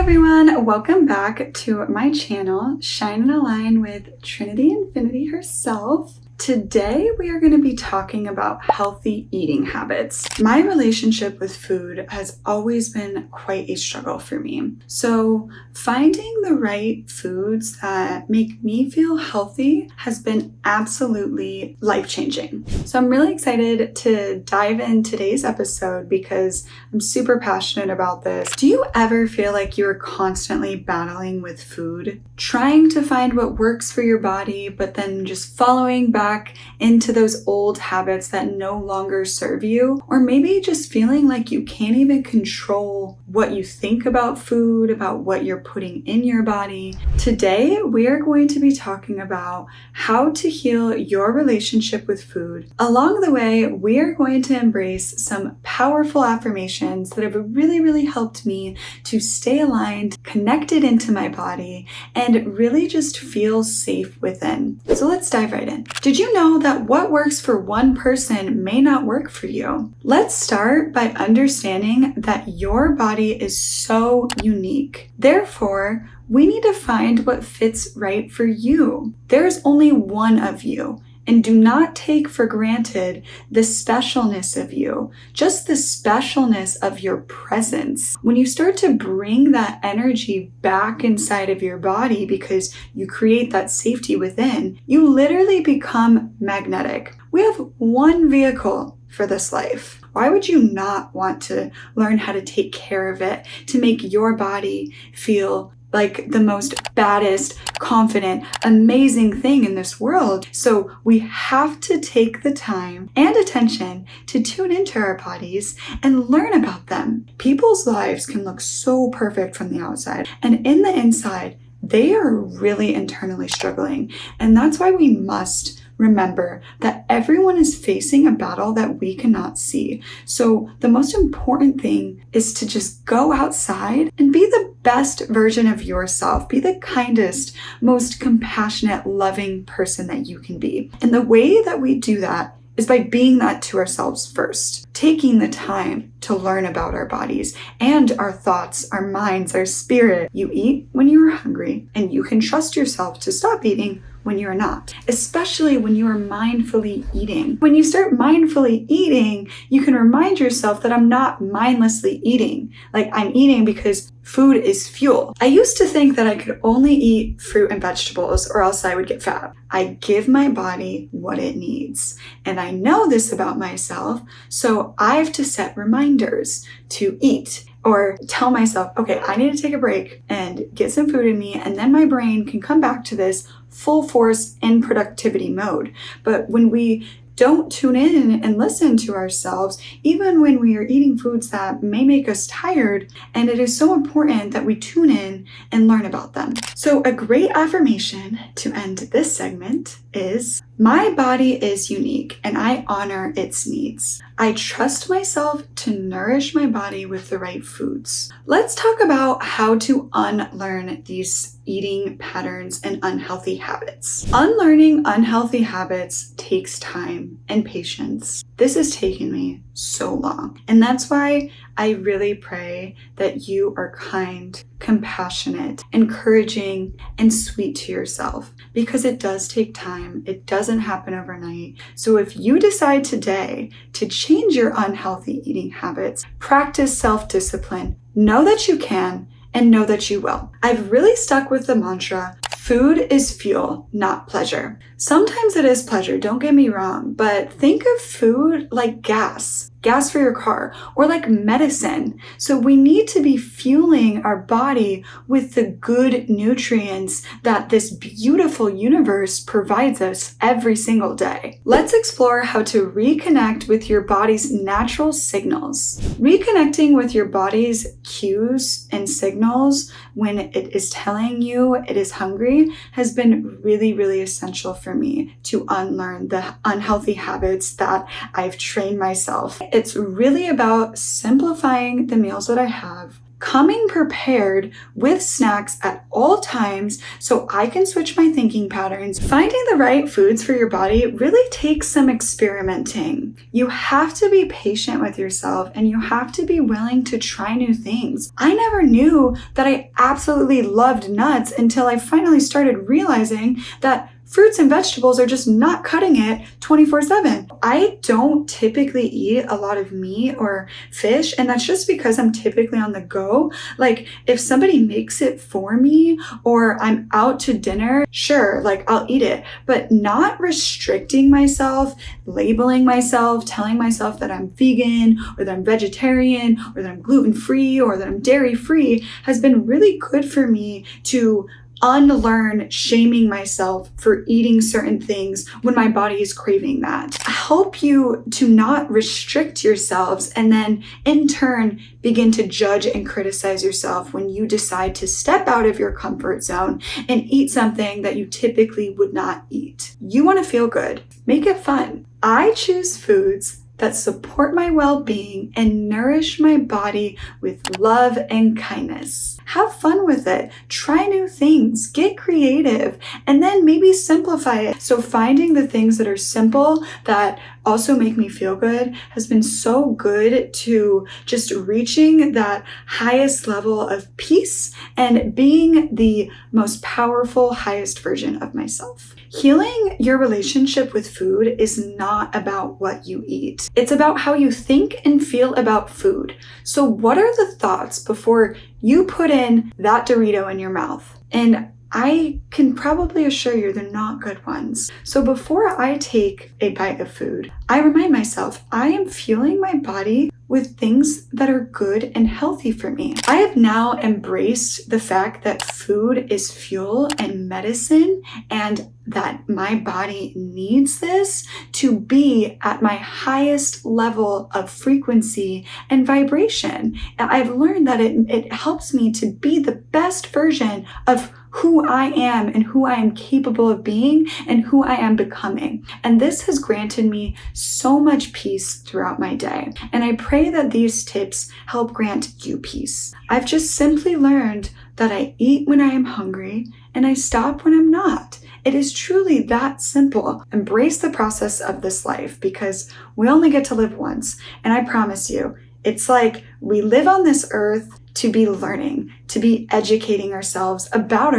everyone, welcome back to my channel, Shine and Align with Trinity Infinity herself. Today we are going to be talking about healthy eating habits. My relationship with food has always been quite a struggle for me. So finding the right foods that make me feel healthy has been absolutely life-changing. So I'm really excited to dive in today's episode because I'm super passionate about this. Do you ever feel like you're constantly battling with food, trying to find what works for your body, but then just following back into those old habits that no longer serve you? Or maybe just feeling like you can't even control what you think about food, about what you're putting in your body. Today, we are going to be talking about how to heal your relationship with food. Along the way, we are going to embrace some powerful affirmations that have really helped me to stay aligned, connected into my body, and really just feel safe within. So let's dive right in. Did you know that what works for one person may not work for you? Let's start by understanding that your body is so unique. Therefore, we need to find what fits right for you. There's only one of you. And do not take for granted the specialness of you, just the specialness of your presence. When you start to bring that energy back inside of your body because you create that safety within, you literally become magnetic. We have one vehicle for this life. Why would you not want to learn how to take care of it, to make your body feel like the most baddest, confident, amazing thing in this world? So we have to take the time and attention to tune into our bodies and learn about them. People's lives can look so perfect from the outside, and in the inside, they are really internally struggling. And that's why we must remember that everyone is facing a battle that we cannot see. So the most important thing is to just go outside and be the best version of yourself. Be the kindest, most compassionate, loving person that you can be. And the way that we do that is by being that to ourselves first, taking the time to learn about our bodies and our thoughts, our minds, our spirit. You eat when you are hungry, and you can trust yourself to stop eating when you are not, especially when you are mindfully eating. When you start mindfully eating, you can remind yourself that I'm not mindlessly eating. Like, I'm eating because food is fuel. I used to think that I could only eat fruit and vegetables or else I would get fat. I give my body what it needs. And I know this about myself, so I have to set reminders to eat. Or tell myself, okay, I need to take a break and get some food in me, and then my brain can come back to this full force in productivity mode. But when we don't tune in and listen to ourselves, even when we are eating foods that may make us tired, and it is so important that we tune in and learn about them. So a great affirmation to end this segment is, my body is unique and I honor its needs. I trust myself to nourish my body with the right foods. Let's talk about how to unlearn these eating patterns and unhealthy habits. Unlearning unhealthy habits takes time and patience. This has taken me so long. And that's why I really pray that you are kind, compassionate, encouraging, and sweet to yourself, because it does take time. It doesn't happen overnight. So if you decide today to change your unhealthy eating habits, practice self-discipline, know that you can and know that you will. I've really stuck with the mantra, food is fuel, not pleasure. Sometimes it is pleasure, don't get me wrong, but think of food like gas for your car, or like medicine. So we need to be fueling our body with the good nutrients that this beautiful universe provides us every single day. Let's explore how to reconnect with your body's natural signals. Reconnecting with your body's cues and signals when it is telling you it is hungry has been really essential for me to unlearn the unhealthy habits that I've trained myself. It's really about simplifying the meals that I have, coming prepared with snacks at all times so I can switch my thinking patterns. Finding the right foods for your body really takes some experimenting. You have to be patient with yourself and you have to be willing to try new things. I never knew that I absolutely loved nuts until I finally started realizing that fruits and vegetables are just not cutting it 24/7. I don't typically eat a lot of meat or fish, and that's just because I'm typically on the go. Like if somebody makes it for me or I'm out to dinner, sure, like I'll eat it, but not restricting myself, labeling myself, telling myself that I'm vegan or that I'm vegetarian or that I'm gluten-free or that I'm dairy-free has been really good for me to unlearn shaming myself for eating certain things when my body is craving that. I help you to not restrict yourselves and then in turn begin to judge and criticize yourself when you decide to step out of your comfort zone and eat something that you typically would not eat. You want to feel good. Make it fun. I choose foods that support my well-being and nourish my body with love and kindness. Have fun with it. Try new things. Get creative. And then maybe simplify it. So finding the things that are simple that also make me feel good has been so good to just reaching that highest level of peace and being the most powerful, highest version of myself. Healing your relationship with food is not about what you eat. It's about how you think and feel about food. So what are the thoughts before you put in that Dorito in your mouth? And I can probably assure you they're not good ones. So before I take a bite of food, I remind myself I am fueling my body with things that are good and healthy for me. I have now embraced the fact that food is fuel and medicine and that my body needs this to be at my highest level of frequency and vibration. And I've learned that it helps me to be the best version of who I am and who I am capable of being and who I am becoming. And this has granted me so much peace throughout my day. And I pray that these tips help grant you peace. I've just simply learned that I eat when I am hungry and I stop when I'm not. It is truly that simple. Embrace the process of this life because we only get to live once. And I promise you, it's like we live on this earth to be learning, to be educating ourselves, about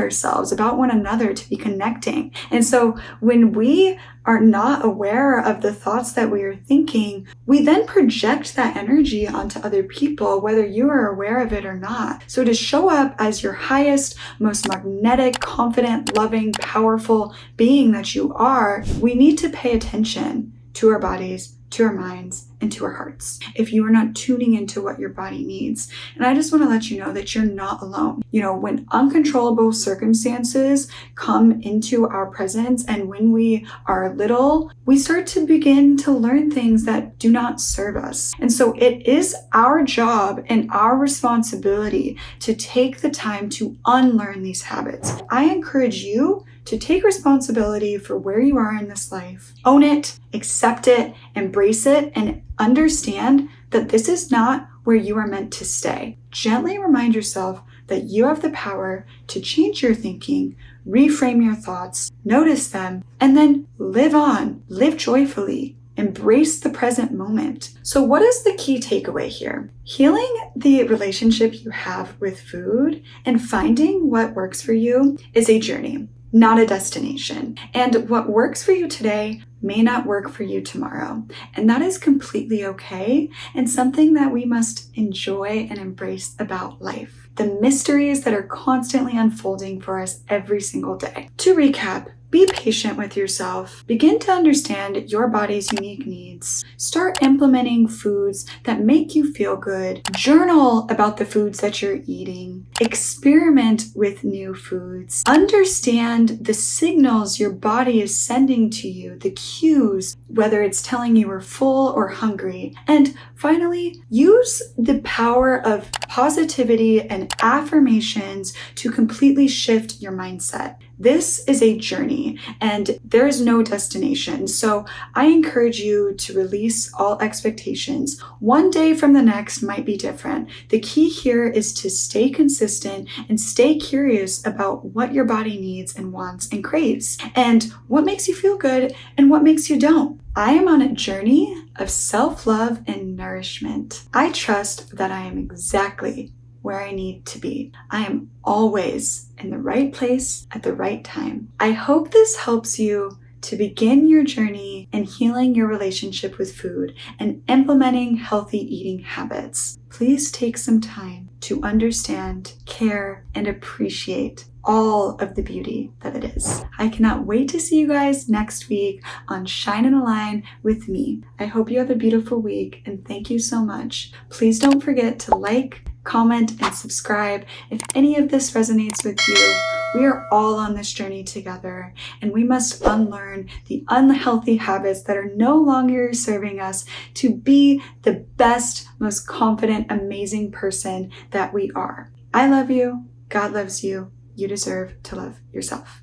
one another, to be connecting. And so when we are not aware of the thoughts that we are thinking, we then project that energy onto other people, whether you are aware of it or not. So to show up as your highest, most magnetic, confident, loving, powerful being that you are, we need to pay attention to our bodies, to our minds, and to our hearts. If you are not tuning into what your body needs. And I just want to let you know that you're not alone. You know, when uncontrollable circumstances come into our presence and when we are little, we start to begin to learn things that do not serve us. And so it is our job and our responsibility to take the time to unlearn these habits. I encourage you to take responsibility for where you are in this life. Own it, accept it, embrace it, and understand that this is not where you are meant to stay. Gently remind yourself that you have the power to change your thinking, reframe your thoughts, notice them, and then live on, live joyfully. Embrace the present moment. So what is the key takeaway here? Healing the relationship you have with food and finding what works for you is a journey, not a destination. And what works for you today may not work for you tomorrow. And that is completely okay and something that we must enjoy and embrace about life. The mysteries that are constantly unfolding for us every single day. To recap, be patient with yourself. Begin to understand your body's unique needs. Start implementing foods that make you feel good. Journal about the foods that you're eating. Experiment with new foods. Understand the signals your body is sending to you, the cues, whether it's telling you we're full or hungry. And finally, use the power of positivity and affirmations to completely shift your mindset. This is a journey and there is no destination. So I encourage you to release all expectations. One day from the next might be different. The key here is to stay consistent and stay curious about what your body needs and wants and craves, and what makes you feel good and what makes you don't. I am on a journey of self-love and nourishment. I trust that I am exactly where I need to be. I am always in the right place at the right time. I hope this helps you to begin your journey in healing your relationship with food and implementing healthy eating habits. Please take some time to understand, care, and appreciate all of the beauty that it is. I cannot wait to see you guys next week on Shine and Align with me. I hope you have a beautiful week and thank you so much. Please don't forget to like, comment, and subscribe if any of this resonates with you. We are all on this journey together, and we must unlearn the unhealthy habits that are no longer serving us to be the best, most confident, amazing person that we are. I love you. God loves you. You deserve to love yourself.